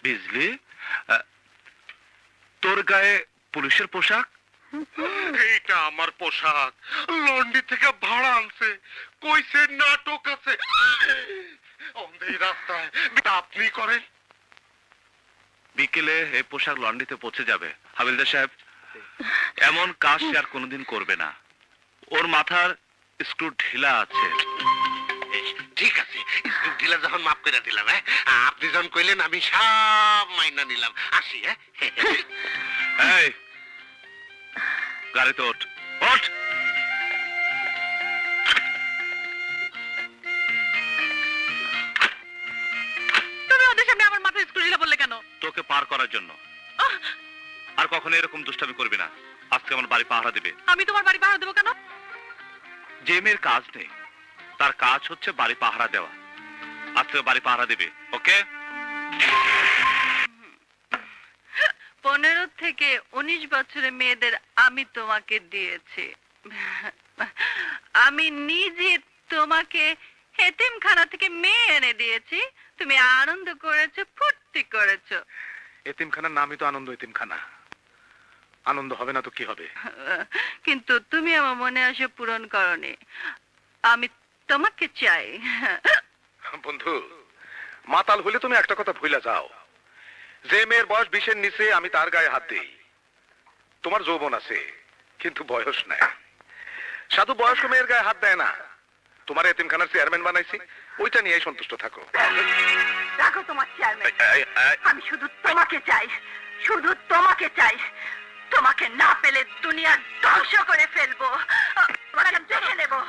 বিজলি, তোর গায়ে পুলিশের পোশাক? এইটা আমার পোশাক, লন্ডি থেকে ভাড়া আনছে, কইছে নাটক আছে। এই রাস্তায় আপনি করেন? বিকেলে এই পোশাক লন্ড্রিতে পৌঁছে যাবে। হাবিলদার সাহেব, এমন কাজ সে আর কোনোদিন করবে না। ওর মাথার স্ক্রু ঢিলা আছে। ঠিক আছে, ঢিলা যখন মাফ করে দিলাম, হ্যাঁ আপনি যখন কইলেন আমি সব মাইনা নিলাম। আসি। হ্যাঁ এই গাড়িতে ওঠ, ওঠ। তুমি ওদের সামনে আমার মাথায় স্ক্রু ঢিলা বললে কেন? তোকে পার করার জন্য। আর কখনো এরকম দুষ্টামি করবি না। আজকে আমার বাড়ি পাহারা দিবে। আমি তোমার বাড়ি পাহারা দেবো কেন? যে মেয়ের কাজ নেই তার কাজ হচ্ছে বাড়ি পাহারা দেওয়া। আজকে বাড়ি পাহারা দিবে, ওকে? 15 থেকে 19 বছরের মেয়েদের আমি তোমাকে দিয়েছি। আমি নিজে তোমাকে এতিমখানা থেকে মেয়ে এনে দিয়েছি। তুমি আনন্দ করেছো, ফুর্তি করেছো। এতিমখানার নামই তো আনন্দ এতিমখানা। আনন্দ হবে না তো কি হবে? কিন্তু তুমি আমার মনে আশা পূরণ করনি। আমি তোমাকে চাই। বন্ধু, মাতাল হলে তুমি একটা কথা ভুলে যাও, যে মেয়ের বয়স 20-এর নিচে আমি তার গায়ে হাত দিই। তোমার যৌবন আছে কিন্তু বয়স নাই। সাধু বয়স্ক মেয়ের গায়ে হাত দেয় না। তোমার এতিমখানার চেয়ারম্যান বানাইছি, ওইটা নিয়েই সন্তুষ্ট থাকো। রাখো তোমার চেয়ারম্যান। আমি শুধু তোমাকে চাই, শুধু তোমাকে চাই। তোমাকে না পেলে দুনিয়া ধ্বংস করে ফেলবো, দেখে নেবো।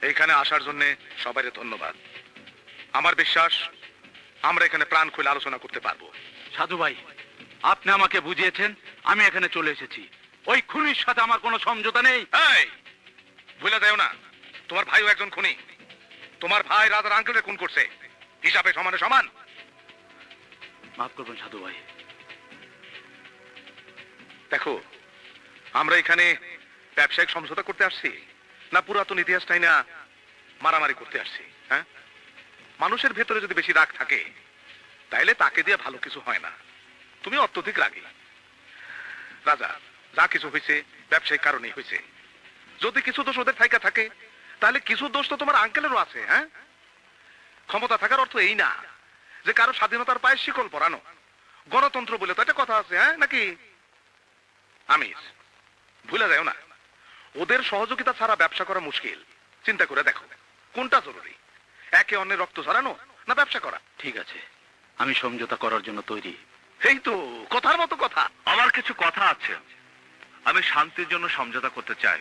এইখানে আসার জন্য সবাই ধন্যবাদ। আমার বিশ্বাস আমরা এখানে প্রাণ খুলে আলোচনা করতে পারবো। সাধু ভাই, আপনি আমাকে বুঝিয়েছেন, আমি এখানে চলে এসেছি। ওই খুনির সাথে আমার কোনো সমঝোতা নেই। এই ভুলে যাও না, তোমার ভাইও একজন খুনি। তোমার ভাই রাজার আঙ্কেলকে খুন করছে, হিসাবে সমানে সমান। মাফ করবেন সাধু ভাই। দেখো, আমরা এখানে ব্যবসায়িক সমঝোতা করতে আসছি না পুরাতন ইতিহাসটাই না মারামারি করতে আসছি? হ্যাঁ, মানুষের ভেতরে যদি বেশি রাগ থাকে তাইলে তাকে দিয়ে ভালো কিছু হয় না। তুমি অত্যধিক রাগী। রাজা, যা কিছু হয়েছে ব্যবসায়িক কারণেই হয়েছে। যদি কিছু দোষ ওদের থাইকা থাকে তাহলে কিছু দোষ তো তোমার আঙ্কেলেরও আছে। হ্যাঁ, ক্ষমতা থাকার অর্থ এই না যে কারো স্বাধীনতার পায়ে শিকল পরানো। গণতন্ত্র বলে তো একটা কথা আছে, হ্যাঁ নাকি? আমির, ভুলে যাও না, ওদের সহযোগিতা ছাড়া ব্যবসা করা মুশকিল। চিন্তা করে দেখো কোনটা জরুরি, একে অন্যের রক্ত ঝরানো না ব্যবসা করা? ঠিক আছে, আমি সমঝোতা করার জন্য তৈরি। এই তো কথার মতো কথা। আমার কিছু কথা আছে। আমি শান্তির জন্য সমঝোতা করতে চাই।